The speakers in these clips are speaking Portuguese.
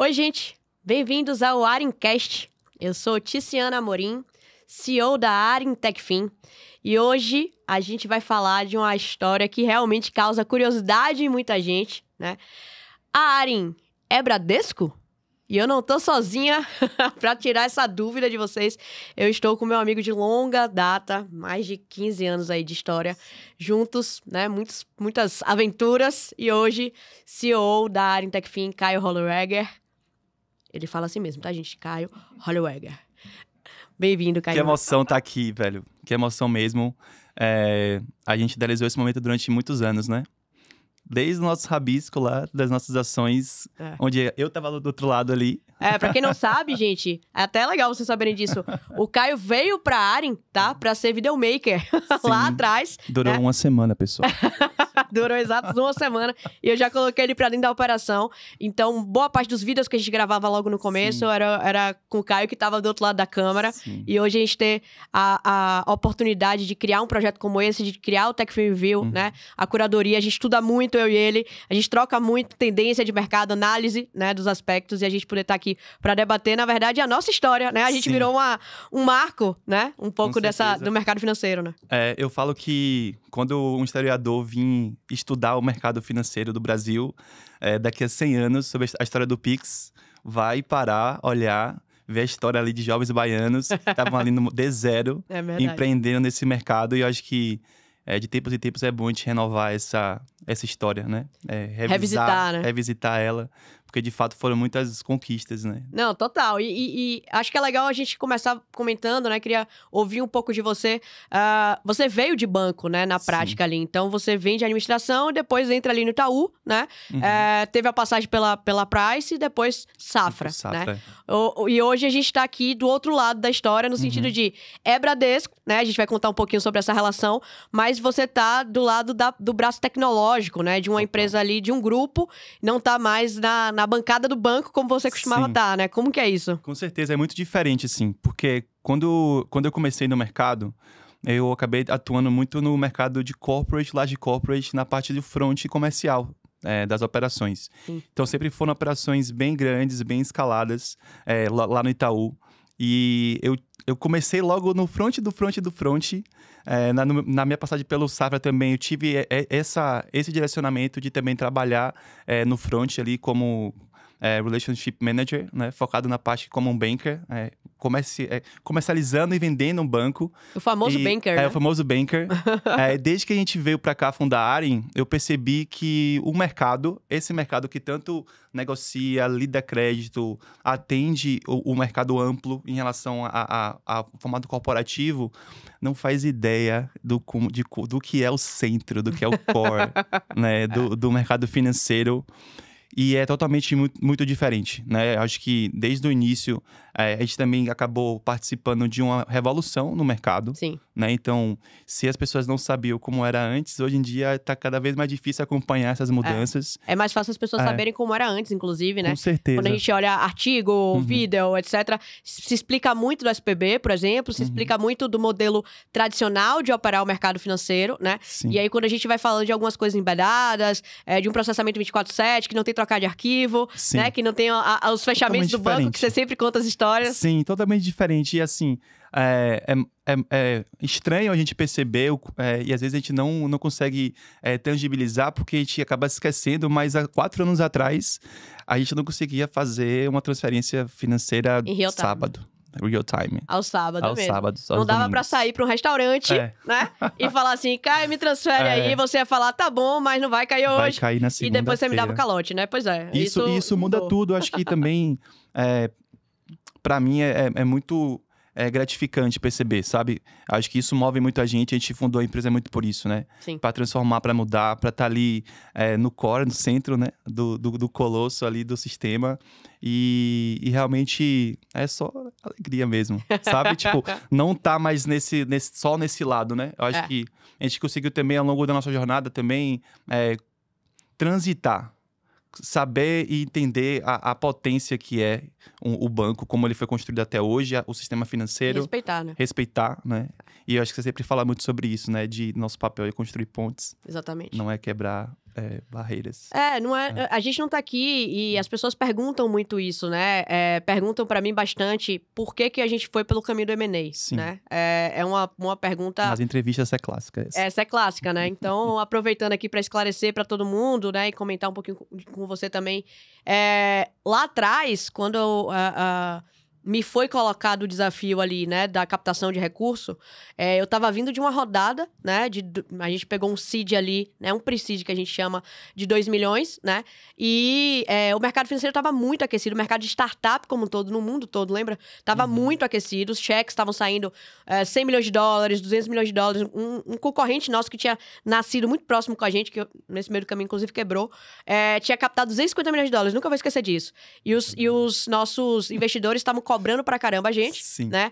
Oi, gente. Bem-vindos ao Arincast. Eu sou Ticiana Amorim, CEO da Arin Techfin. E hoje a gente vai falar de uma história que realmente causa curiosidade em muita gente, né? A Arin é Bradesco? E eu não tô sozinha para tirar essa dúvida de vocês. Eu estou com meu amigo de longa data, mais de 15 anos aí de história, juntos, né? Muitas aventuras. E hoje, CEO da Arin Techfin, Caio Holleweger. Ele fala assim mesmo, tá, gente? Caio Holleweger. Bem-vindo, Caio. Que emoção tá aqui, velho. Que emoção mesmo. A gente idealizou esse momento durante muitos anos, né? Desde o nosso rabisco lá, das nossas ações, onde eu tava do outro lado ali. Pra quem não sabe, gente, é até legal vocês saberem disso. O Caio veio pra Arin, tá? Pra ser videomaker lá atrás. Durou uma semana, pessoal. Durou exatos uma semana. E eu já coloquei ele pra dentro da operação. Então, boa parte dos vídeos que a gente gravava logo no começo era com o Caio, que tava do outro lado da câmera. Sim. E hoje a gente ter a oportunidade de criar um projeto como esse, de criar o Techfin Review, né? A curadoria, a gente estuda muito, eu e ele. A gente troca muito tendência de mercado, análise, né, dos aspectos. E a gente poder estar aqui pra debater, na verdade, a nossa história, né? A gente virou um marco, né? Um pouco do mercado financeiro, né? Eu falo que quando um historiador vir estudar o mercado financeiro do Brasil, daqui a 100 anos, sobre a história do Pix, vai parar, olhar, ver a história ali de jovens baianos que estavam ali no D0, empreendendo nesse mercado. E eu acho que de tempos em tempos é bom a gente renovar essa história, né? Revisitar ela. Porque, de fato, foram muitas conquistas, né? Não, total. E acho que é legal a gente começar comentando, né? Queria ouvir um pouco de você. Você veio de banco, né? Na prática ali. Então, você vem de administração e depois entra ali no Itaú, né? Teve a passagem pela Price e depois Safra, né? E hoje a gente tá aqui do outro lado da história, no sentido de... É Bradesco, né? A gente vai contar um pouquinho sobre essa relação. Mas você tá do lado do braço tecnológico, né? De uma empresa ali, de um grupo. Não tá mais na bancada do banco como você costumava estar, né? Como que é isso? Com certeza, é muito diferente, assim. Porque quando eu comecei no mercado, eu acabei atuando muito no mercado de corporate, large corporate, na parte do front comercial das operações. Então, sempre foram operações bem grandes, bem escaladas, lá no Itaú. E eu comecei logo no front do front do front. Na minha passagem pelo Safra também, eu tive esse direcionamento de também trabalhar no front ali como Relationship Manager, né? Focado na parte como um banker, comercializando e vendendo um banco. O famoso banker, né? O famoso banker. Desde que a gente veio para cá fundar a Arin, eu percebi que esse mercado que tanto negocia, lida crédito, atende o mercado amplo em relação ao formato corporativo, não faz ideia do que é o centro, do que é o core, né? do mercado financeiro. E é totalmente muito diferente, né? Acho que desde o início a gente também acabou participando de uma revolução no mercado. Sim. Né? Então, se as pessoas não sabiam como era antes, hoje em dia está cada vez mais difícil acompanhar essas mudanças. É mais fácil as pessoas saberem como era antes, inclusive, né? Com certeza. Quando a gente olha artigo, vídeo, etc., se explica muito do SPB, por exemplo, se explica muito do modelo tradicional de operar o mercado financeiro, né? Sim. E aí, quando a gente vai falando de algumas coisas embedadas, de um processamento 24/7, que não tem trocar de arquivo, né? Que não tem os fechamentos do banco, que você sempre conta as histórias. Sim, totalmente diferente. E assim, é estranho a gente perceber, e às vezes a gente não consegue tangibilizar, porque a gente acaba esquecendo, mas há 4 anos atrás, a gente não conseguia fazer uma transferência financeira sábado. Real time. Ao sábado mesmo. Sábados, não dava pra sair pra um restaurante, né? E falar assim, Caio, me transfere aí. Você ia falar, tá bom, mas não vai cair hoje. Vai cair na segunda-feira. E depois você me dava o calote, né? Pois é. Isso muda tudo. Acho que também, pra mim, é muito gratificante perceber, sabe? Acho que isso move muito a gente fundou a empresa muito por isso, né? Sim. Pra transformar, pra mudar, pra estar ali no core, no centro, né? Do colosso ali, do sistema. E realmente é só alegria mesmo, sabe? Tipo, não tá mais só nesse lado, né? Eu acho que a gente conseguiu também, ao longo da nossa jornada, também transitar, saber e entender a potência que é o banco, como ele foi construído até hoje, o sistema financeiro. E respeitar, né? Respeitar, né? E eu acho que você sempre fala muito sobre isso, né? De nosso papel é construir pontes. Exatamente. Não é quebrar barreiras. Não é, a gente não tá aqui e as pessoas perguntam muito isso, né? Perguntam pra mim bastante por que a gente foi pelo caminho do M&A, Sim. né? É uma pergunta... Nas entrevistas essa é clássica. Essa é clássica, né? Então, aproveitando aqui pra esclarecer pra todo mundo, né? E comentar um pouquinho com você também. Lá atrás, quando me foi colocado o desafio ali, né, da captação de recurso, eu tava vindo de uma rodada, né, a gente pegou um seed ali, né, um pre-seed que a gente chama de 2 milhões, né, e o mercado financeiro tava muito aquecido, o mercado de startup como um todo, no mundo todo, lembra? Tava muito aquecido, os cheques estavam saindo 100 milhões de dólares, 200 milhões de dólares, um concorrente nosso que tinha nascido muito próximo com a gente, que nesse meio do caminho, inclusive, quebrou, tinha captado 250 milhões de dólares, nunca vou esquecer disso. E os nossos investidores estavam cobrando pra caramba a gente, Sim. né?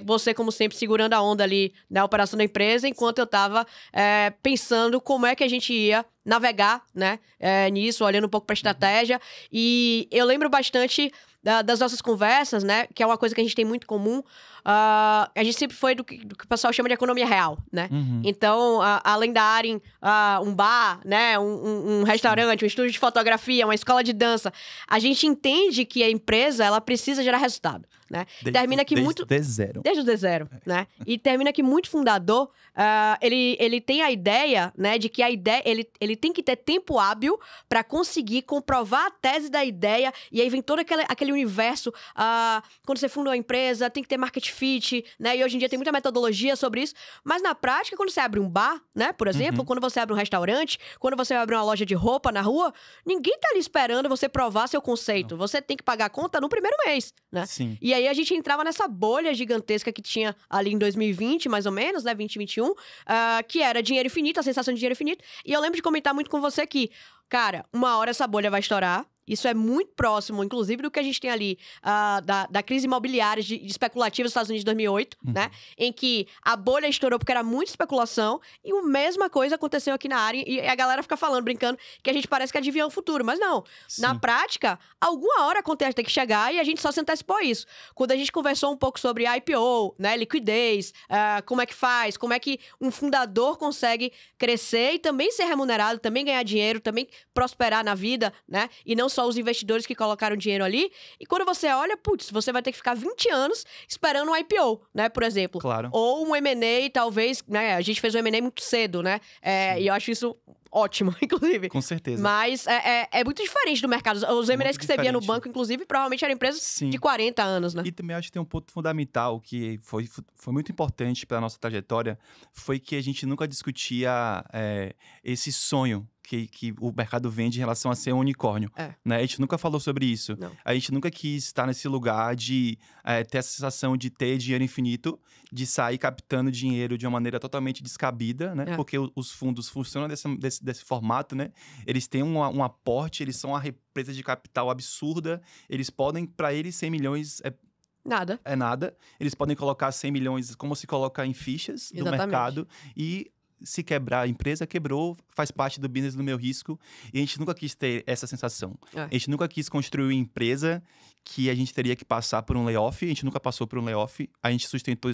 Você, como sempre, segurando a onda ali na operação da empresa, enquanto eu tava pensando como é que a gente ia navegar, né? Nisso, olhando um pouco pra estratégia. E eu lembro bastante das nossas conversas, né? Que é uma coisa que a gente tem muito comum. A gente sempre foi do que o pessoal chama de economia real, né? Então, além da Arin, um bar, né? Um restaurante, um estúdio de fotografia, uma escola de dança, a gente entende que a empresa, ela precisa gerar resultado, né? Desde o D0, né? E termina que muito fundador, ele tem a ideia, né? De que a ideia, ele tem que ter tempo hábil para conseguir comprovar a tese da ideia, e aí vem todo aquele universo, quando você funda uma empresa, tem que ter market fit, né? E hoje em dia tem muita metodologia sobre isso, mas na prática, quando você abre um bar, né? Por exemplo, quando você abre um restaurante, quando você abre uma loja de roupa na rua, ninguém tá ali esperando você provar seu conceito. Não. Você tem que pagar a conta no primeiro mês, né? Sim. E aí a gente entrava nessa bolha gigantesca que tinha ali em 2020, mais ou menos, né? 2021, que era dinheiro infinito, a sensação de dinheiro infinito. E eu lembro de comentar muito com você que, cara, uma hora essa bolha vai estourar. Isso é muito próximo, inclusive, do que a gente tem ali da crise imobiliária de especulativa dos Estados Unidos de 2008, né? Em que a bolha estourou porque era muita especulação e a mesma coisa aconteceu aqui na área. E a galera fica falando, brincando, que a gente parece que adivinha o futuro. Mas não. Sim. Na prática, alguma hora acontece, tem que chegar e a gente só se antecipou isso. Quando a gente conversou um pouco sobre IPO, né? Liquidez, como é que faz, como é que um fundador consegue crescer e também ser remunerado, também ganhar dinheiro, também prosperar na vida, né? E não só os investidores que colocaram dinheiro ali. E quando você olha, putz, você vai ter que ficar 20 anos esperando um IPO, né, por exemplo. Claro. Ou um M&A, talvez, né, a gente fez um M&A muito cedo, né, e eu acho isso ótimo, inclusive. Com certeza. Mas é muito diferente do mercado. Os M&As que você via no banco, inclusive, provavelmente eram empresas de 40 anos, né? E também acho que tem um ponto fundamental que foi muito importante para a nossa trajetória, foi que a gente nunca discutia esse sonho que o mercado vende em relação a ser um unicórnio. Né? A gente nunca falou sobre isso. Não. A gente nunca quis estar nesse lugar de ter a sensação de ter dinheiro infinito, de sair captando dinheiro de uma maneira totalmente descabida, né? Porque os fundos funcionam desse formato, né? Eles têm um aporte, eles são uma represa de capital absurda, eles podem, para eles, 100 milhões... Nada. É nada. Eles podem colocar 100 milhões como se coloca em fichas do mercado e... Se quebrar a empresa, quebrou, faz parte do business do meu risco. E a gente nunca quis ter essa sensação. A gente nunca quis construir uma empresa que a gente teria que passar por um layoff. A gente nunca passou por um layoff. A gente sustentou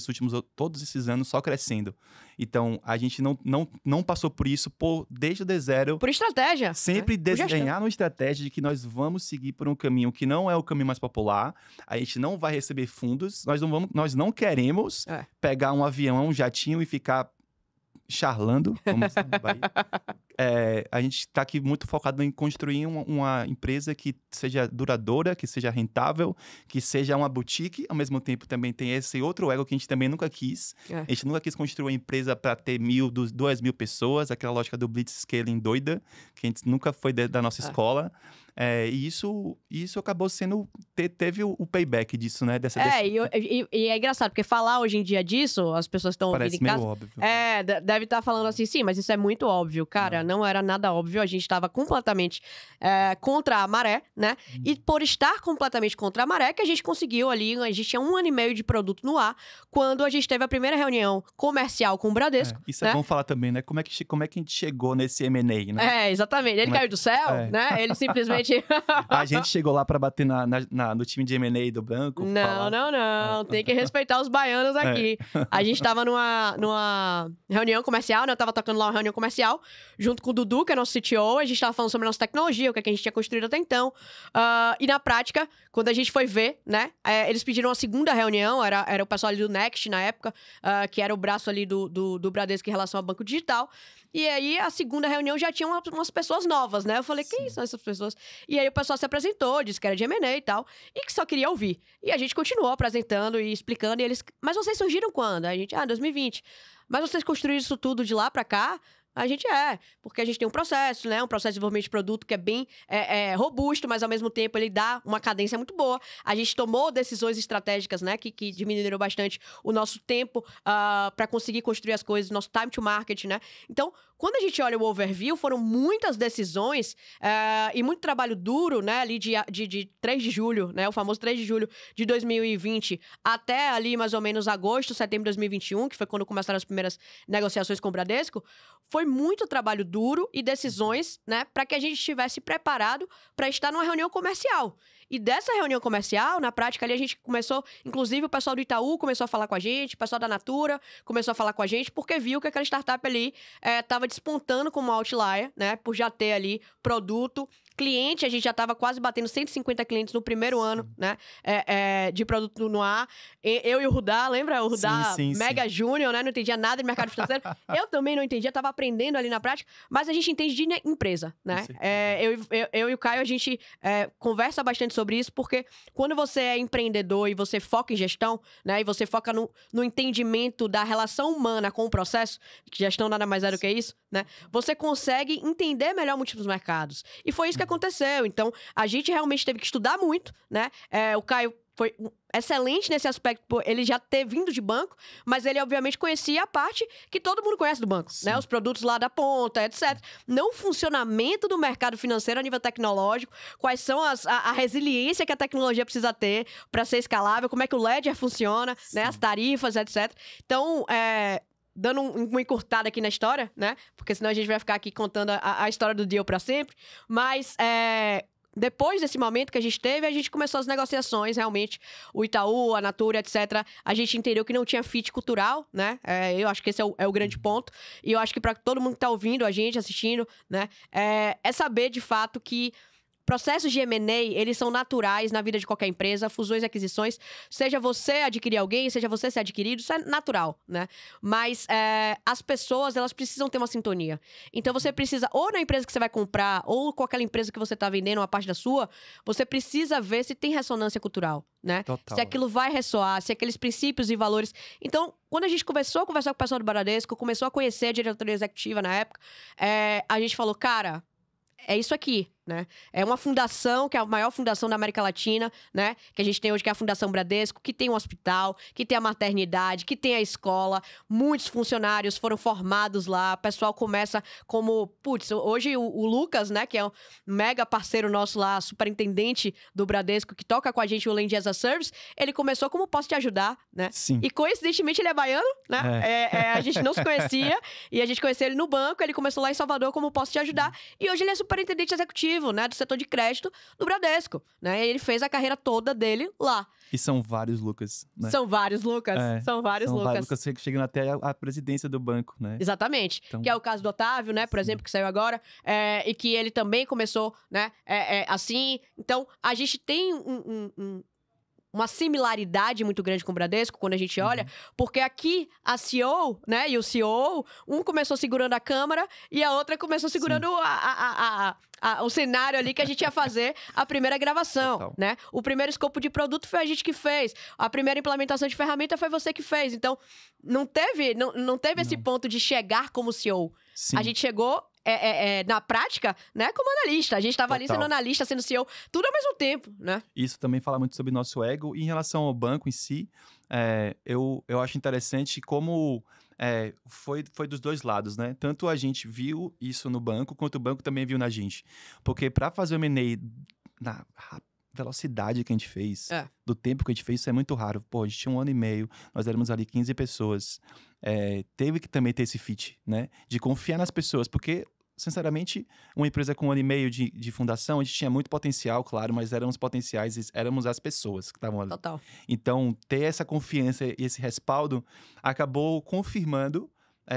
todos esses anos só crescendo. Então, a gente não passou por isso desde o D0. Por estratégia. Sempre desenhar uma estratégia de que nós vamos seguir por um caminho que não é o caminho mais popular. A gente não vai receber fundos. Nós não queremos pegar um avião, um jatinho e ficar charlando, como você vai. A gente está aqui muito focado em construir uma empresa que seja duradoura, que seja rentável, que seja uma boutique. Ao mesmo tempo, também tem esse outro ego que a gente também nunca quis. A gente nunca quis construir uma empresa para ter 2.000 pessoas, aquela lógica do blitzscaling doida, que a gente nunca foi da nossa escola. E isso acabou sendo... Teve o payback disso, né? E é engraçado, porque falar hoje em dia disso, as pessoas estão ouvindo em casa... Parece meio óbvio. Deve estar falando assim, sim, mas isso é muito óbvio. Cara, não era nada óbvio. A gente estava completamente contra a maré, né? E por estar completamente contra a maré, que a gente conseguiu ali... A gente tinha 1 ano e meio de produto no ar, quando a gente teve a primeira reunião comercial com o Bradesco. Isso é bom falar também, né? Como é que a gente chegou nesse M&A, né? Exatamente. Ele caiu do céu, né? Ele simplesmente gente. A gente chegou lá pra bater no time de M&A do banco. Não. Tem que respeitar os baianos aqui. A gente tava numa reunião comercial, né? Eu tava tocando lá uma reunião comercial, junto com o Dudu, que é nosso CTO. A gente tava falando sobre a nossa tecnologia, o que a gente tinha construído até então. E na prática, quando a gente foi ver, né? Eles pediram uma segunda reunião, era o pessoal ali do Next na época, que era o braço ali do Bradesco em relação ao banco digital. E aí, a segunda reunião já tinha umas pessoas novas, né? Eu falei, quem são essas pessoas? E aí, o pessoal se apresentou, disse que era de M&A e tal, e que só queria ouvir. E a gente continuou apresentando e explicando, e eles... Mas vocês surgiram quando? A gente, 2020. Mas vocês construíram isso tudo de lá pra cá? A gente porque a gente tem um processo, né? Um processo de desenvolvimento de produto que é bem robusto, mas ao mesmo tempo ele dá uma cadência muito boa. A gente tomou decisões estratégicas, né? Que diminuíram bastante o nosso tempo para conseguir construir as coisas, nosso time to market, né? Então, quando a gente olha o overview, foram muitas decisões e muito trabalho duro, né? Ali de 3 de julho, né? O famoso 3 de julho de 2020 até ali mais ou menos agosto, setembro de 2021, que foi quando começaram as primeiras negociações com o Bradesco. Foi muito trabalho duro e decisões, né, para que a gente estivesse preparado para estar numa reunião comercial. E dessa reunião comercial, na prática ali a gente começou, inclusive o pessoal do Itaú começou a falar com a gente, o pessoal da Natura começou a falar com a gente, porque viu que aquela startup ali estava despontando como outlier, né, por já ter ali produto, cliente, a gente já estava quase batendo 150 clientes no primeiro ano, né, de produto no ar. Eu e o Rudá, lembra? O Rudá mega júnior, né, não entendia nada de mercado financeiro. Eu também não entendia, estava aprendendo ali na prática, mas a gente entende de empresa, né? Eu e o Caio, a gente conversa bastante sobre isso, porque quando você é empreendedor e você foca em gestão, né, e você foca no entendimento da relação humana com o processo, que gestão nada mais é do que isso, né, você consegue entender melhor múltiplos mercados. E foi isso que aconteceu. Então, a gente realmente teve que estudar muito, né? O Caio foi excelente nesse aspecto, por ele já ter vindo de banco, mas ele obviamente conhecia a parte que todo mundo conhece do banco, né? Os produtos lá da ponta, etc. Não o funcionamento do mercado financeiro a nível tecnológico, quais são a resiliência que a tecnologia precisa ter para ser escalável, como é que o Ledger funciona, né? As tarifas, etc. Então, dando uma encurtada aqui na história, né? Porque senão a gente vai ficar aqui contando a história do deal para sempre, mas depois desse momento que a gente teve, a gente começou as negociações, realmente. O Itaú, a Natura, etc. A gente entendeu que não tinha fit cultural, né? Eu acho que esse é o grande ponto. E eu acho que para todo mundo que tá ouvindo a gente, assistindo, né? É saber, de fato, que processos de M&A, eles são naturais na vida de qualquer empresa, fusões e aquisições. Seja você adquirir alguém, seja você ser adquirido, isso é natural, né? Mas as pessoas, elas precisam ter uma sintonia. Então, você precisa, ou na empresa que você vai comprar, ou com aquela empresa que você está vendendo uma parte da sua, você precisa ver se tem ressonância cultural, né? Total. Se aquilo vai ressoar, se aqueles princípios e valores... Então, quando a gente começou a conversar com o pessoal do Bradesco, começou a conhecer a diretoria executiva na época, a gente falou, cara, é isso aqui, né? É uma fundação, que é a maior fundação da América Latina, né? Que a gente tem hoje, que é a Fundação Bradesco, que tem um hospital, que tem a maternidade, que tem a escola. Muitos funcionários foram formados lá. O pessoal começa como... Putz, hoje o Lucas, né? Que é um mega parceiro nosso lá, superintendente do Bradesco, que toca com a gente o Lending as a Service, ele começou como posso te ajudar, né? Sim. E coincidentemente ele é baiano, né? A gente não se conhecia e a gente conheceu ele no banco. Ele começou lá em Salvador como posso te ajudar. E hoje ele é superintendente executivo, né, do setor de crédito do Bradesco, né? E ele fez a carreira toda dele lá. E são vários Lucas, né? São vários Lucas. São vários Lucas. Lucas chegando até a presidência do banco, né? Exatamente. Então... Que é o caso do Otávio, né? Por exemplo, que saiu agora. E que ele também começou, né? Assim. Então, a gente tem uma similaridade muito grande com o Bradesco, quando a gente olha, porque aqui a CEO, né, e o CEO, um começou segurando a câmera e a outra começou segurando o cenário ali que a gente ia fazer a primeira gravação, Total. né? O primeiro escopo de produto foi a gente que fez, a primeira implementação de ferramenta foi você que fez, então não teve esse ponto de chegar como CEO. Sim. A gente chegou... na prática, né, como analista. A gente estava ali sendo analista, sendo CEO, tudo ao mesmo tempo, né? Isso também fala muito sobre nosso ego. E em relação ao banco em si, eu acho interessante como foi dos dois lados, né? Tanto a gente viu isso no banco, quanto o banco também viu na gente. Porque para fazer o M&A na velocidade que a gente fez, do tempo que a gente fez, isso é muito raro. Pô, a gente tinha 1 ano e meio, nós éramos ali 15 pessoas. Teve que também ter esse fit, né? De confiar nas pessoas, porque sinceramente, uma empresa com 1 ano e meio de fundação, a gente tinha muito potencial, claro, mas éramos potenciais, éramos as pessoas que estavam ali. Total. Então, ter essa confiança e esse respaldo acabou confirmando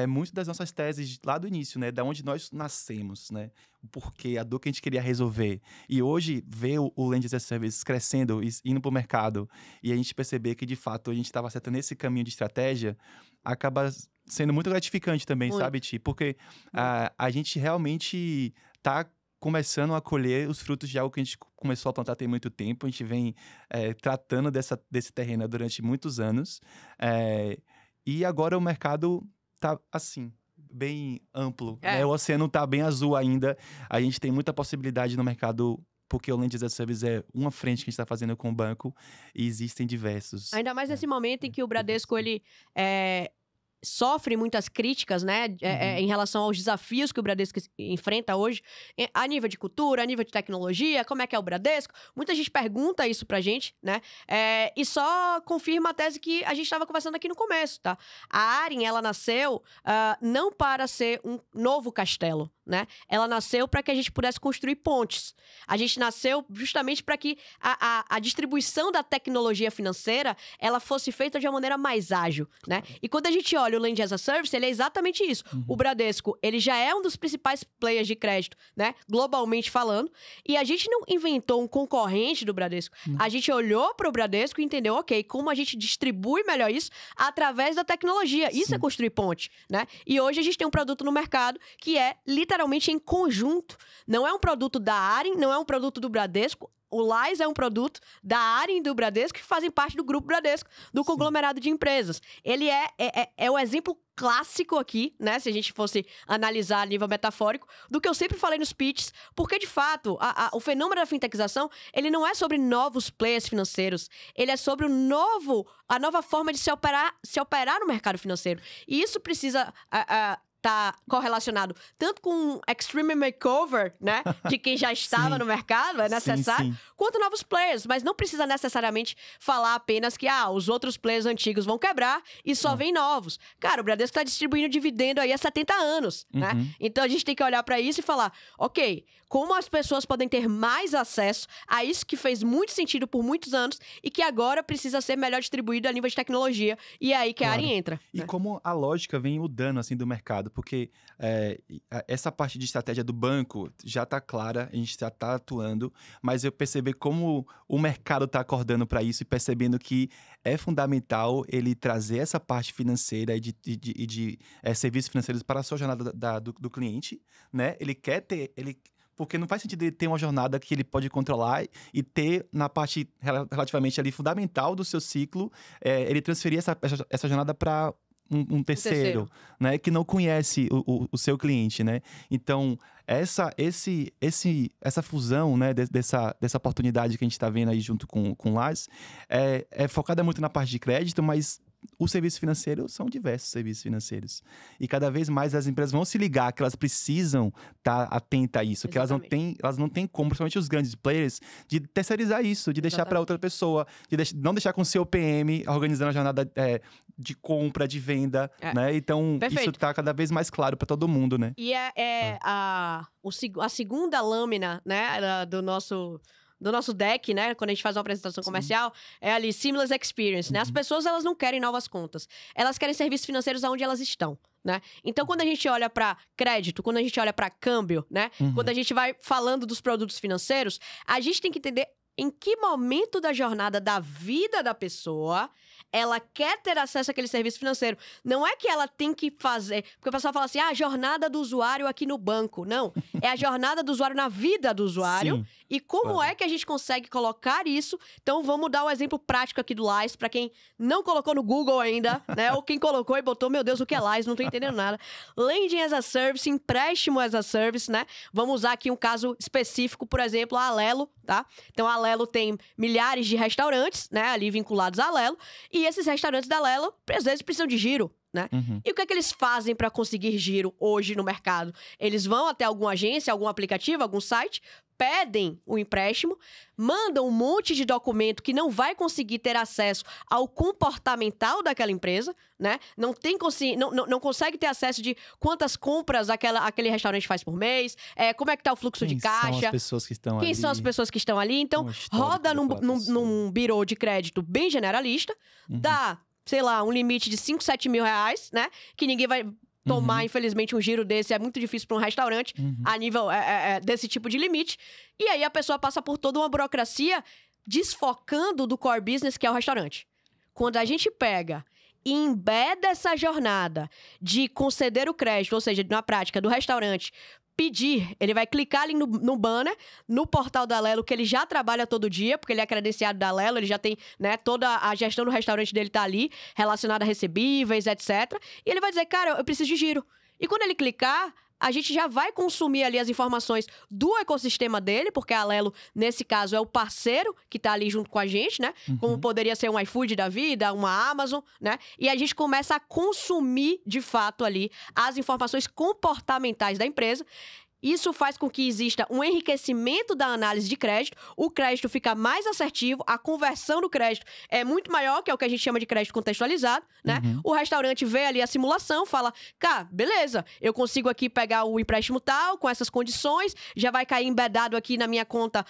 muito das nossas teses lá do início, né? Da onde nós nascemos, né? O porquê, a dor que a gente queria resolver. E hoje, ver o Land as a Service crescendo, indo para o mercado, e a gente perceber que, de fato, a gente estava acertando esse caminho de estratégia, acaba sendo muito gratificante também, Muito. sabe, Ti? Porque a gente realmente está começando a colher os frutos de algo que a gente começou a plantar tem muito tempo. A gente vem tratando desse terreno durante muitos anos. E agora o mercado tá assim, bem amplo, né? O oceano tá bem azul ainda. A gente tem muita possibilidade no mercado, porque o Land as a Service é uma frente que a gente está fazendo com o banco e existem diversos. Ainda mais nesse momento em que o Bradesco, ele sofre muitas críticas, né, em relação aos desafios que o Bradesco enfrenta hoje, a nível de cultura, a nível de tecnologia, como é que é o Bradesco. Muita gente pergunta isso pra gente, né, e só confirma a tese que a gente estava conversando aqui no começo, tá? A Arin, ela nasceu não para ser um novo castelo, né? Ela nasceu para que a gente pudesse construir pontes. A gente nasceu justamente para que a distribuição da tecnologia financeira ela fosse feita de uma maneira mais ágil, né? E quando a gente olha o Land as a Service, ele é exatamente isso. O Bradesco, ele já é um dos principais players de crédito, né? Globalmente falando. E a gente não inventou um concorrente do Bradesco. A gente olhou para o Bradesco e entendeu, ok, como a gente distribui melhor isso através da tecnologia. Isso é construir ponte, né? E hoje a gente tem um produto no mercado que é literalmente em conjunto. Não é um produto da Arin, não é um produto do Bradesco. O Lais é um produto da Arin e do Bradesco que fazem parte do grupo Bradesco, do conglomerado de empresas. Ele é o exemplo clássico aqui, né? Se a gente fosse analisar a nível metafórico, do que eu sempre falei nos pitches, porque, de fato, o fenômeno da fintechização, ele não é sobre novos players financeiros, ele é sobre a nova forma de se operar no mercado financeiro. E isso precisa tá correlacionado tanto com Extreme Makeover, né? De quem já estava no mercado, é necessário, quanto novos players. Mas não precisa necessariamente falar apenas que os outros players antigos vão quebrar e só vem novos. Cara, o Bradesco está distribuindo dividendo aí há 70 anos, né? Então a gente tem que olhar para isso e falar, ok, como as pessoas podem ter mais acesso a isso que fez muito sentido por muitos anos e que agora precisa ser melhor distribuído a nível de tecnologia. E é aí que a Arin entra. E como a lógica vem mudando assim do mercado, porque essa parte de estratégia do banco já está clara, a gente já está atuando, mas eu percebi como o mercado está acordando para isso e percebendo que é fundamental ele trazer essa parte financeira e de serviços financeiros para a sua jornada do cliente, né? Ele quer ter... Porque não faz sentido ele ter uma jornada que ele pode controlar e ter, na parte relativamente ali fundamental do seu ciclo, ele transferir essa jornada para um terceiro, né? Que não conhece o seu cliente, né? Então, essa fusão, né? Dessa oportunidade que a gente está vendo aí junto com o Lars, é focada muito na parte de crédito, mas os serviços financeiros são diversos serviços financeiros. E cada vez mais as empresas vão se ligar que elas precisam estar atentas a isso. Exatamente. Que elas não têm como, principalmente os grandes players, de terceirizar isso, de deixar para outra pessoa, não deixar com o seu PM organizando a jornada de compra, de venda, né? Então, isso está cada vez mais claro para todo mundo, né? E a segunda lâmina, né, do nosso deck, né, quando a gente faz uma apresentação comercial, é ali, Seamless Experience, né? As pessoas, elas não querem novas contas. Elas querem serviços financeiros onde elas estão, né? Então, quando a gente olha para crédito, quando a gente olha para câmbio, né? Quando a gente vai falando dos produtos financeiros, a gente tem que entender em que momento da jornada da vida da pessoa ela quer ter acesso àquele serviço financeiro. Não é que ela tem que fazer... Porque o pessoal fala assim, a jornada do usuário aqui no banco. Não, é a jornada do usuário na vida do usuário. Sim. E como é que a gente consegue colocar isso? Então, vamos dar um exemplo prático aqui do Lais, para quem não colocou no Google ainda, né? Ou quem colocou e botou, meu Deus, o que é Lais? Não tô entendendo nada. Lending as a Service, empréstimo as a Service, né? Vamos usar aqui um caso específico, por exemplo, a Alelo, tá? Então, a Alelo tem milhares de restaurantes, né? Ali vinculados à Alelo. E esses restaurantes da Alelo, às vezes, precisam de giro. né? E o que é que eles fazem para conseguir giro hoje no mercado? Eles vão até alguma agência, algum aplicativo, algum site, pedem o empréstimo, mandam um monte de documento que não vai conseguir ter acesso ao comportamental daquela empresa, né? Não consegue ter acesso de quantas compras aquele restaurante faz por mês, como é que tá o fluxo de caixa. Quem são as pessoas que estão ali? Quem são as pessoas que estão ali? Então, roda num birô de crédito bem generalista, dá, sei lá, um limite de 5, 7 mil reais, né? Que ninguém vai tomar, infelizmente, um giro desse é muito difícil para um restaurante, a nível desse tipo de limite. E aí a pessoa passa por toda uma burocracia desfocando do core business, que é o restaurante. Quando a gente pega e embeda essa jornada de conceder o crédito, ou seja, na prática, do restaurante pedir, ele vai clicar ali no banner, no portal da Alelo, que ele já trabalha todo dia, porque ele é credenciado da Alelo, ele já tem, né, toda a gestão do restaurante dele tá ali, relacionada a recebíveis, etc. E ele vai dizer, cara, eu preciso de giro. E quando ele clicar, a gente já vai consumir ali as informações do ecossistema dele, porque a Alelo, nesse caso, é o parceiro que tá ali junto com a gente, né? Como poderia ser um iFood da vida, uma Amazon, né? E a gente começa a consumir, de fato, ali as informações comportamentais da empresa. Isso faz com que exista um enriquecimento da análise de crédito, o crédito fica mais assertivo, a conversão do crédito é muito maior, que é o que a gente chama de crédito contextualizado, né? O restaurante vê ali a simulação, fala, cara, beleza, eu consigo aqui pegar o empréstimo tal, com essas condições, já vai cair embedado aqui na minha conta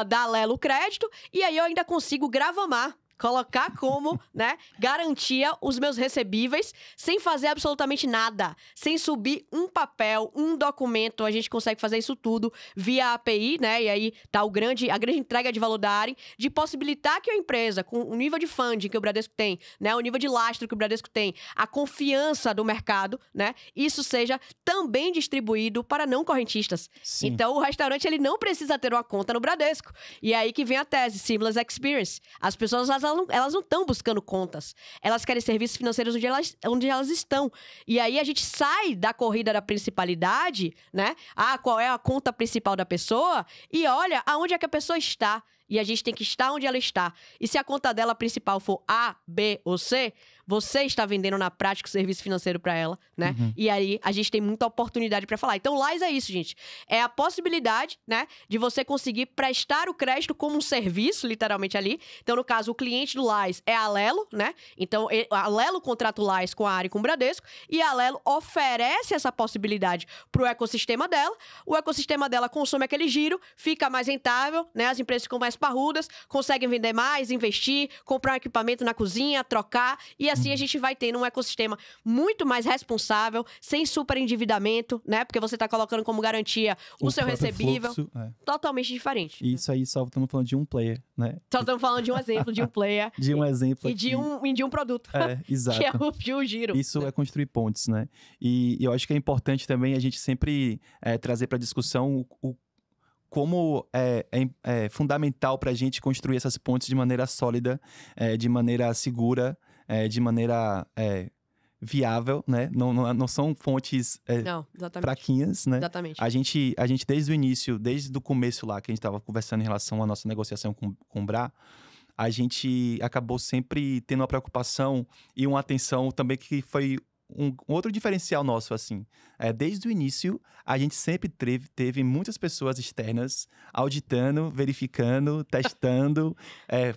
da Alelo crédito, e aí eu ainda consigo gravamar, colocar como, né, garantia os meus recebíveis sem fazer absolutamente nada, sem subir um papel, um documento, a gente consegue fazer isso tudo via API, né, e aí tá a grande entrega de valor da Arin, de possibilitar que a empresa, com o nível de funding que o Bradesco tem, né, o nível de lastro que o Bradesco tem, a confiança do mercado, né, isso seja também distribuído para não correntistas. Sim. Então, o restaurante, ele não precisa ter uma conta no Bradesco. E aí que vem a tese, Seamless Experience. As pessoas, elas não estão buscando contas. Elas querem serviços financeiros onde elas estão. E aí a gente sai da corrida da principalidade, né? Qual é a conta principal da pessoa? E olha aonde é que a pessoa está. E a gente tem que estar onde ela está. E se a conta dela principal for A, B ou C, você está vendendo na prática o serviço financeiro para ela, né? E aí a gente tem muita oportunidade para falar. Então, Lais é isso, gente. É a possibilidade, né, de você conseguir prestar o crédito como um serviço, literalmente ali. Então, no caso, o cliente do Lais é a Alelo, né? Então, a Alelo contrata o Lais com a Arin e com o Bradesco, e a Alelo oferece essa possibilidade pro ecossistema dela. O ecossistema dela consome aquele giro, fica mais rentável, né? As empresas ficam mais parrudas, conseguem vender mais, investir, comprar um equipamento na cozinha, trocar, e assim a gente vai tendo um ecossistema muito mais responsável, sem superendividamento, né? Porque você tá colocando como garantia o seu recebível. Fluxo, totalmente diferente. Isso aí só estamos falando de um player, né? Só estamos falando de um exemplo, de um player. De um exemplo e de um produto. Exato. Que é o giro. Isso é construir pontes, né? E eu acho que é importante também a gente sempre trazer para discussão como é fundamental para a gente construir essas pontes de maneira sólida, de maneira segura, de maneira viável, né? Não são fontes Não, exatamente. fraquinhas, né? Exatamente. A gente desde o início, desde o começo lá, que a gente estava conversando em relação à nossa negociação com o Bra, a gente acabou sempre tendo uma preocupação e uma atenção também que foi um outro diferencial nosso, assim. Desde o início, a gente sempre teve muitas pessoas externas auditando, verificando, testando,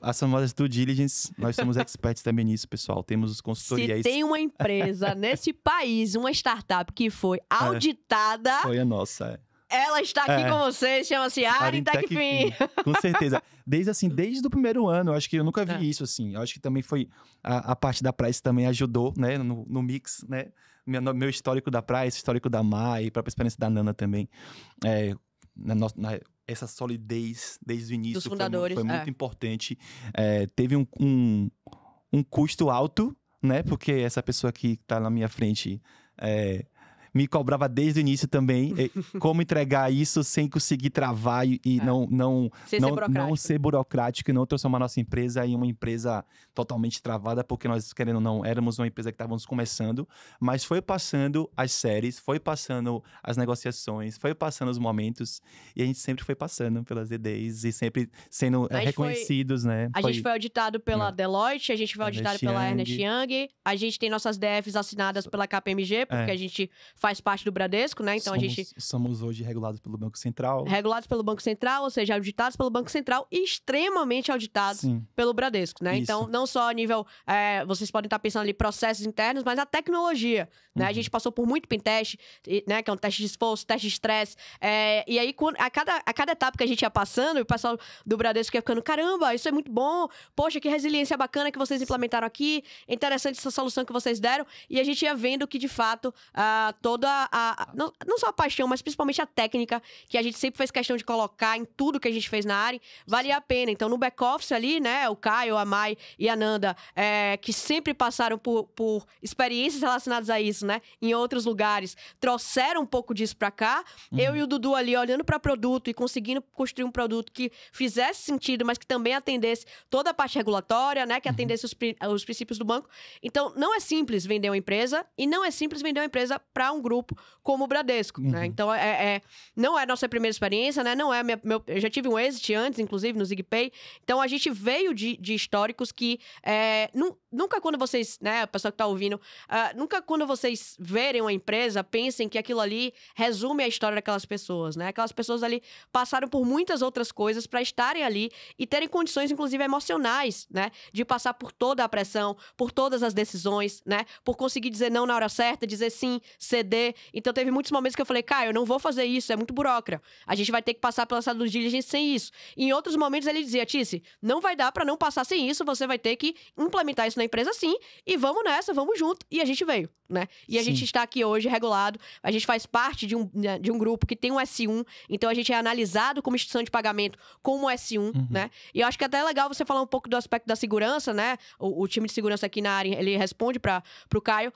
as famosas due diligence. Nós somos experts também nisso, pessoal. Temos consultorias. Se tem uma empresa nesse país, uma startup que foi auditada... Foi a nossa, Ela está aqui com vocês, chama-se Arin Techfin. Com certeza. Desde o primeiro ano, eu acho que eu nunca vi isso, assim. Eu acho que também foi... A parte da Price também ajudou, né? No mix, né? Meu histórico da Price, histórico da Mai, própria experiência da Nana também. Essa solidez desde o início dos fundadores, foi muito importante. Teve um custo alto, né? Porque essa pessoa que está na minha frente... me cobrava desde o início também como entregar isso sem conseguir travar e não ser burocrático e não transformar nossa empresa em uma empresa totalmente travada, porque nós, querendo ou não, éramos uma empresa que estávamos começando, mas foi passando as séries, foi passando as negociações, foi passando os momentos e a gente sempre foi passando pelas DDs e sempre sendo reconhecidos, né? A gente foi auditado pela Deloitte, a gente foi auditado pela Ernst Young, a gente tem nossas DFs assinadas pela KPMG, porque a gente faz parte do Bradesco, né? Então somos hoje regulados pelo Banco Central. Regulados pelo Banco Central, ou seja, auditados pelo Banco Central e extremamente auditados pelo Bradesco, né? Isso. Então, não só a nível, vocês podem estar pensando ali processos internos, mas a tecnologia, né? A gente passou por muito pentest, né? Que é um teste de esforço, teste de estresse, e aí a cada etapa que a gente ia passando, o pessoal do Bradesco ia ficando, caramba, isso é muito bom, poxa, que resiliência bacana que vocês implementaram aqui, interessante essa solução que vocês deram, e a gente ia vendo que, de fato, toda não só a paixão, mas principalmente a técnica, que a gente sempre fez questão de colocar em tudo que a gente fez na área, valia a pena. Então, no back-office ali, né, o Caio, a Mai e a Nanda, que sempre passaram por experiências relacionadas a isso, né, em outros lugares, trouxeram um pouco disso pra cá. Eu e o Dudu ali, olhando pra produto e conseguindo construir um produto que fizesse sentido, mas que também atendesse toda a parte regulatória, né, que atendesse os princípios do banco. Então, não é simples vender uma empresa e não é simples vender uma empresa para um grupo como o Bradesco, né? Então, não é a nossa primeira experiência, né? Não é eu já tive um exit antes, inclusive, no ZigPay. Então, a gente veio de históricos que nunca quando vocês, né, a pessoa que tá ouvindo, nunca quando vocês verem uma empresa, pensem que aquilo ali resume a história daquelas pessoas, né? Aquelas pessoas ali passaram por muitas outras coisas para estarem ali e terem condições, inclusive, emocionais, né? De passar por toda a pressão, por todas as decisões, né? Por conseguir dizer não na hora certa, dizer sim, ceder. Então, teve muitos momentos que eu falei, Caio, eu não vou fazer isso, é muito burocrata. A gente vai ter que passar pela sala do diligence sem isso. E em outros momentos, ele dizia, Tice, não vai dar para não passar sem isso, você vai ter que implementar isso na empresa sim, e vamos nessa, vamos junto. E a gente veio, né? E a gente está aqui hoje regulado, a gente faz parte de um grupo que tem um S1, então a gente é analisado como instituição de pagamento como S1, né? E eu acho que até é legal você falar um pouco do aspecto da segurança, né? O time de segurança aqui na área, ele responde para o Caio.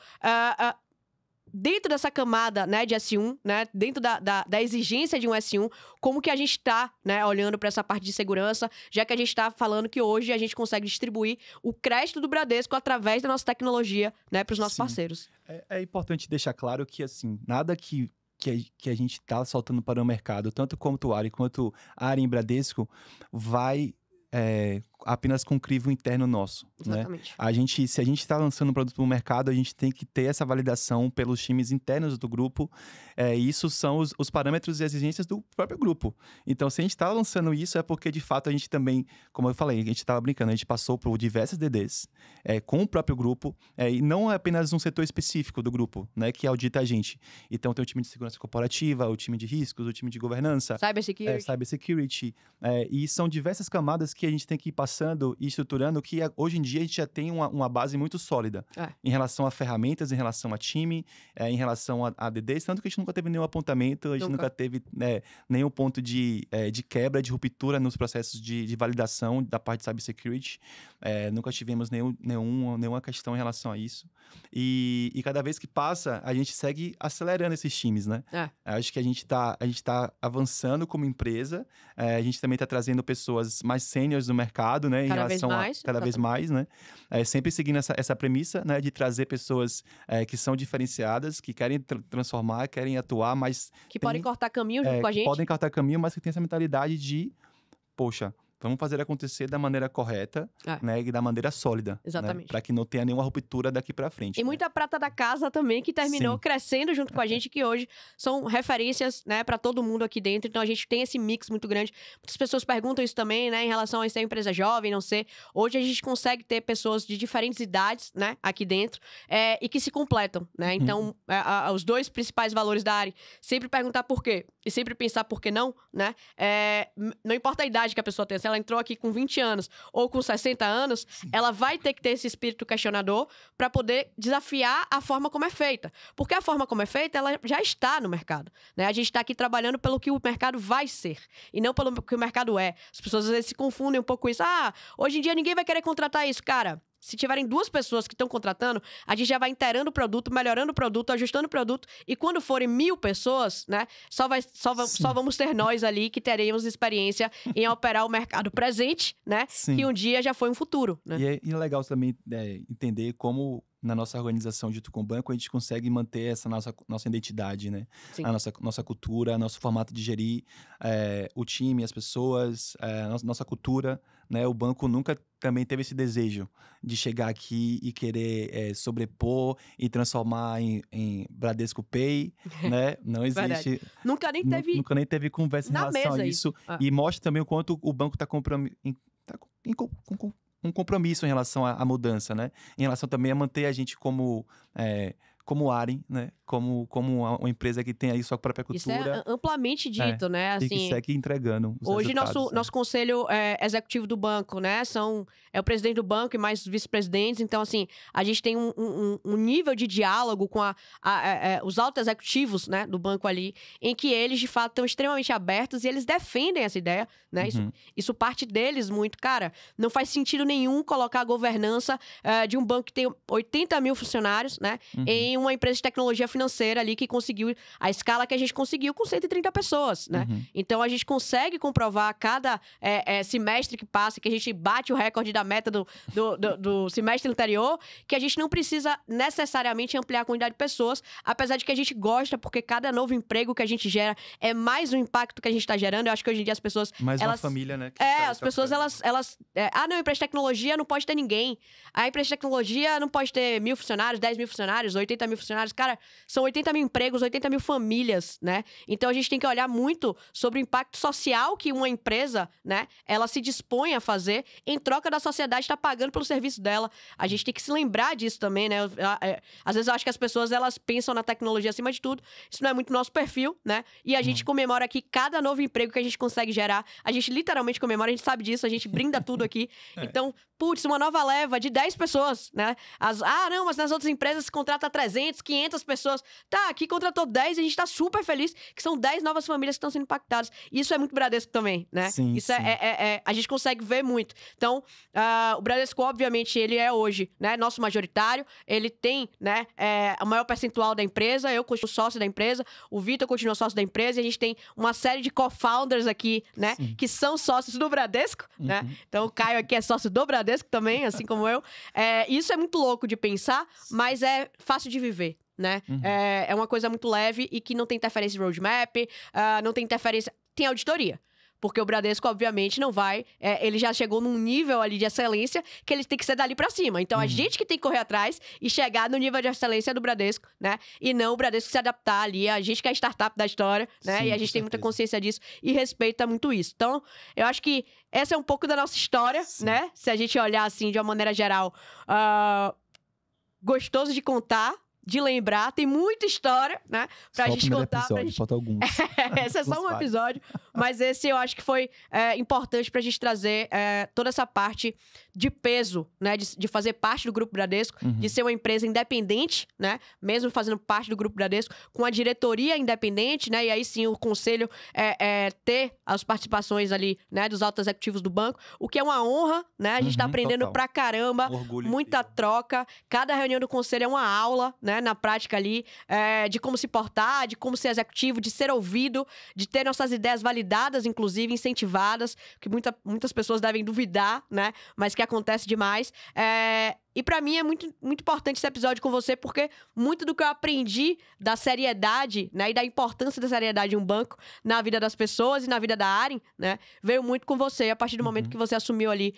Dentro dessa camada, né, de S1, né, dentro da exigência de um S1, como que a gente está, né, olhando para essa parte de segurança, já que a gente está falando que hoje a gente consegue distribuir o crédito do Bradesco através da nossa tecnologia, né, para os nossos parceiros. É importante deixar claro que, assim, nada que a gente está soltando para o mercado, tanto quanto a área quanto a área em Bradesco, vai apenas com um crivo interno nosso. Exatamente. Né? Se a gente está lançando um produto no mercado, a gente tem que ter essa validação pelos times internos do grupo. Isso são os parâmetros e exigências do próprio grupo. Então, se a gente está lançando isso, é porque, de fato, a gente também, como eu falei, a gente estava brincando, a gente passou por diversas DDs com o próprio grupo, e não é apenas um setor específico do grupo, né, que audita a gente. Então, tem o time de segurança corporativa, o time de riscos, o time de governança, cybersecurity, e são diversas camadas que a gente tem que ir passando e estruturando, que hoje em dia a gente já tem uma base muito sólida em relação a ferramentas, em relação a time, em relação a DDs, tanto que a gente nunca teve nenhum apontamento, a gente nunca teve nenhum ponto de quebra, de ruptura nos processos de validação da parte de cybersecurity, nunca tivemos nenhuma questão em relação a isso. E cada vez que passa, a gente segue acelerando esses times, né? Acho que a gente tá avançando como empresa, a gente também tá trazendo pessoas mais sêniores no mercado, né? Cada vez mais, né? Sempre seguindo essa premissa, né? De trazer pessoas que são diferenciadas, que querem transformar, querem atuar, mas... podem cortar caminho junto com a gente. Podem cortar caminho, mas que tem essa mentalidade de, poxa, vamos fazer acontecer da maneira correta, né? E da maneira sólida. Exatamente. Né? Para que não tenha nenhuma ruptura daqui para frente. E muita prata da casa também, que terminou crescendo junto com a gente, que hoje são referências, né, para todo mundo aqui dentro. Então, a gente tem esse mix muito grande. Muitas pessoas perguntam isso também, né, em relação a ser uma empresa jovem, não ser. Hoje, a gente consegue ter pessoas de diferentes idades, né, aqui dentro, e que se completam, né? Então, os dois principais valores da área, sempre perguntar por quê e sempre pensar por que não, né? Não importa a idade que a pessoa tenha, se ela entrou aqui com 20 anos ou com 60 anos, ela vai ter que ter esse espírito questionador para poder desafiar a forma como é feita. Porque a forma como é feita, ela já está no mercado, né? A gente está aqui trabalhando pelo que o mercado vai ser e não pelo que o mercado é. As pessoas às vezes se confundem um pouco com isso. Hoje em dia ninguém vai querer contratar isso. Cara, se tiverem 2 pessoas que estão contratando, a gente já vai inteirando o produto, melhorando o produto, ajustando o produto. E quando forem 1000 pessoas, né? Só vamos ter nós ali que teremos experiência em operar o mercado presente, né? Sim. Que um dia já foi um futuro, né? E é legal também entender como na nossa organização junto com o banco a gente consegue manter essa nossa identidade, né? Sim. A nossa cultura, nosso formato de gerir o time, as pessoas, nossa cultura, né? O banco nunca também teve esse desejo de chegar aqui e querer sobrepor e transformar em Bradesco Pay, né? Não existe. Nunca nem teve conversa em na relação mesa a isso. Ah. E mostra também o quanto o banco está com um compromisso em relação à mudança, né? Em relação também a manter a gente como Arin, né? Como uma empresa que tem aí sua própria cultura. Isso é amplamente dito, né? E que Assim, segue entregando os hoje resultados, nosso conselho executivo do banco, né? É o presidente do banco e mais vice-presidentes. Então, assim, a gente tem um nível de diálogo com os altos executivos, né, do banco ali, em que eles, de fato, estão extremamente abertos e eles defendem essa ideia, né? Uhum. Isso parte deles muito. Cara, não faz sentido nenhum colocar a governança de um banco que tem 80 mil funcionários, né? Uhum. Em uma empresa de tecnologia financeira ali que conseguiu a escala que a gente conseguiu com 130 pessoas, né? Uhum. Então, a gente consegue comprovar a cada semestre que passa, que a gente bate o recorde da meta do semestre anterior, que a gente não precisa necessariamente ampliar a quantidade de pessoas, apesar de que a gente gosta, porque cada novo emprego que a gente gera é mais um impacto que a gente está gerando. Eu acho que hoje em dia as pessoas... Mais uma família, né? As pessoas, elas não, a empresa de tecnologia não pode ter ninguém. A empresa de tecnologia não pode ter 1000 funcionários, 10 mil funcionários, 80 mil funcionários. Cara, são 80 mil empregos, 80 mil famílias, né? Então, a gente tem que olhar muito sobre o impacto social que uma empresa, né, ela se dispõe a fazer em troca da sociedade estar pagando pelo serviço dela. A gente tem que se lembrar disso também, né? Às vezes eu acho que as pessoas, elas pensam na tecnologia acima de tudo. Isso não é muito nosso perfil, né? E a gente comemora aqui cada novo emprego que a gente consegue gerar. A gente literalmente comemora, a gente sabe disso, a gente brinda tudo aqui. Então, putz, uma nova leva de 10 pessoas, né? Não, mas nas outras empresas se contrata 300, 500 pessoas. Tá, aqui contratou 10 e a gente tá super feliz que são 10 novas famílias que estão sendo impactadas. Isso é muito Bradesco também, né? Sim, Isso sim. a gente consegue ver muito. Então, o Bradesco, obviamente, ele é hoje, né, nosso majoritário. Ele tem, né, o maior percentual da empresa. Eu continuo sócio da empresa. O Vitor continua sócio da empresa. E a gente tem uma série de co-founders aqui, né, que são sócios do Bradesco, né? Então, o Caio aqui é sócio do Bradesco também, assim como eu. Isso é muito louco de pensar, mas é fácil de viver, né? É uma coisa muito leve e que não tem interferência de roadmap, não tem interferência... Tem auditoria. Porque o Bradesco, obviamente, não vai... ele já chegou num nível ali de excelência que ele tem que ser dali pra cima. Então, a gente que tem que correr atrás e chegar no nível de excelência do Bradesco, né? E não o Bradesco se adaptar ali. A gente que é a startup da história, né? Sim, e a gente tem muita consciência disso e respeita muito isso. Então, eu acho que essa é um pouco da nossa história, né? Se a gente olhar, assim, de uma maneira geral. Gostoso de contar, de lembrar, tem muita história, né? Pra Só gente o primeiro contar. episódio, falta alguns. Esse é só um episódio, mas esse eu acho que foi importante pra gente trazer toda essa parte de peso, né? De fazer parte do Grupo Bradesco, de ser uma empresa independente, né? Mesmo fazendo parte do Grupo Bradesco, com a diretoria independente, né? E aí sim o conselho ter as participações ali, né? Dos altos executivos do banco, o que é uma honra, né? A gente tá aprendendo pra caramba, muita troca. Cada reunião do conselho é uma aula, né? Na prática ali, de como se portar, de como ser executivo, de ser ouvido, de ter nossas ideias validadas, inclusive, incentivadas, que muitas pessoas devem duvidar, né? Mas que acontece demais. E pra mim é muito, muito importante esse episódio com você, porque muito do que eu aprendi da seriedade, né, e da importância da seriedade de um banco na vida das pessoas e na vida da Arin, né, veio muito com você a partir do momento que você assumiu ali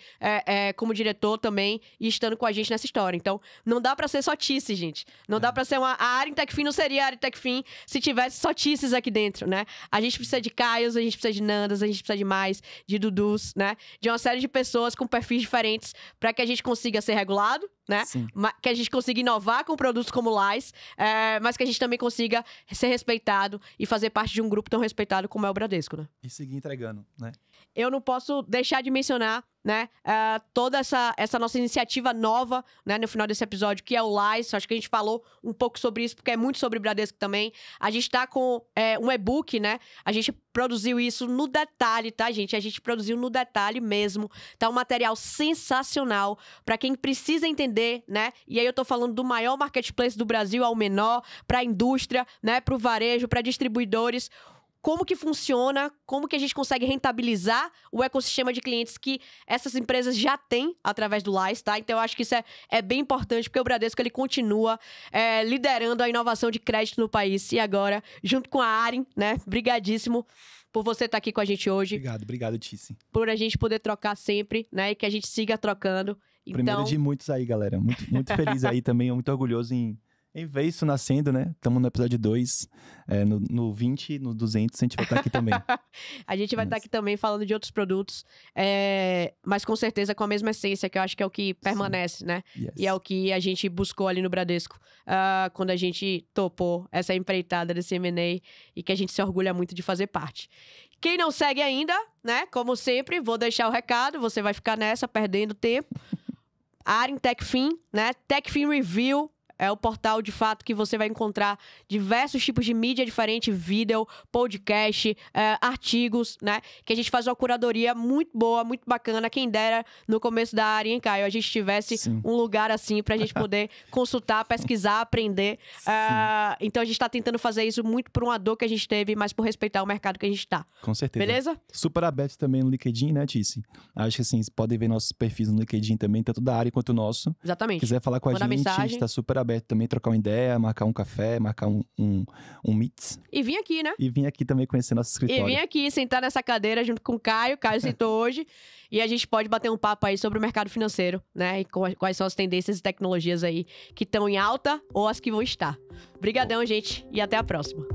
como diretor também e estando com a gente nessa história. Então, não dá pra ser só Tice, gente. Não dá pra ser a Arin Techfin não seria a Arin Techfin se tivesse só Tices aqui dentro, né? A gente precisa de Caios, a gente precisa de Nandas, a gente precisa de mais, de Dudus, né? De uma série de pessoas com perfis diferentes pra que a gente consiga ser regulado, né? Sim. Que a gente consiga inovar com produtos como o Lais, mas que a gente também consiga ser respeitado e fazer parte de um grupo tão respeitado como é o Bradesco, né? E seguir entregando, né? Eu não posso deixar de mencionar, né, toda essa nossa iniciativa nova, né, no final desse episódio, que é o Lais. Acho que a gente falou um pouco sobre isso, porque é muito sobre Bradesco também. A gente tá com um e-book, né? A gente produziu isso no detalhe, tá, gente? A gente produziu no detalhe mesmo. Tá um material sensacional para quem precisa entender, né? E aí eu tô falando do maior marketplace do Brasil ao menor, pra indústria, né, pro varejo, pra distribuidores. Como que funciona, como que a gente consegue rentabilizar o ecossistema de clientes que essas empresas já têm através do Lais, tá? Então, eu acho que isso é bem importante, porque o Bradesco, ele continua liderando a inovação de crédito no país. E agora, junto com a Arin, né? Brigadíssimo por você estar aqui com a gente hoje. Obrigado, Tice. Por a gente poder trocar sempre, né? E que a gente siga trocando. Então... Primeiro de muitos aí, galera. Muito feliz aí também, muito orgulhoso em ver isso nascendo, né? Estamos no episódio 2, no 20, no 200, a gente vai estar aqui também. A gente vai estar aqui também falando de outros produtos, mas com certeza com a mesma essência, que eu acho que é o que permanece, Sim. né? Yes. E é o que a gente buscou ali no Bradesco, quando a gente topou essa empreitada desse M&A e que a gente se orgulha muito de fazer parte. Quem não segue ainda, né? Como sempre, vou deixar o recado, você vai ficar nessa, perdendo tempo. Arin Techfin, né? Techfin Review. É o portal, de fato, que você vai encontrar diversos tipos de mídia diferente, vídeo, podcast, artigos, né? Que a gente faz uma curadoria muito boa, muito bacana. Quem dera, no começo da área, hein, Caio? A gente tivesse Sim. um lugar assim pra gente poder consultar, pesquisar, aprender. Então, a gente tá tentando fazer isso muito por uma dor que a gente teve, mas por respeitar o mercado que a gente tá. Com certeza. Beleza? Super aberto também no LinkedIn, né, Tice? Acho que, assim, vocês podem ver nossos perfis no LinkedIn também, tanto da área quanto o nosso. Exatamente. Se quiser falar com a Manda gente, mensagem. a gente tá super aberto também, trocar uma ideia, marcar um café, marcar um meet. E vim aqui, né? E vir aqui também conhecer nosso escritório. E vim aqui sentar nessa cadeira junto com o Caio. Caio sentou hoje. E a gente pode bater um papo aí sobre o mercado financeiro, né? E quais são as tendências e tecnologias aí que estão em alta ou as que vão estar. Obrigadão, gente. E até a próxima.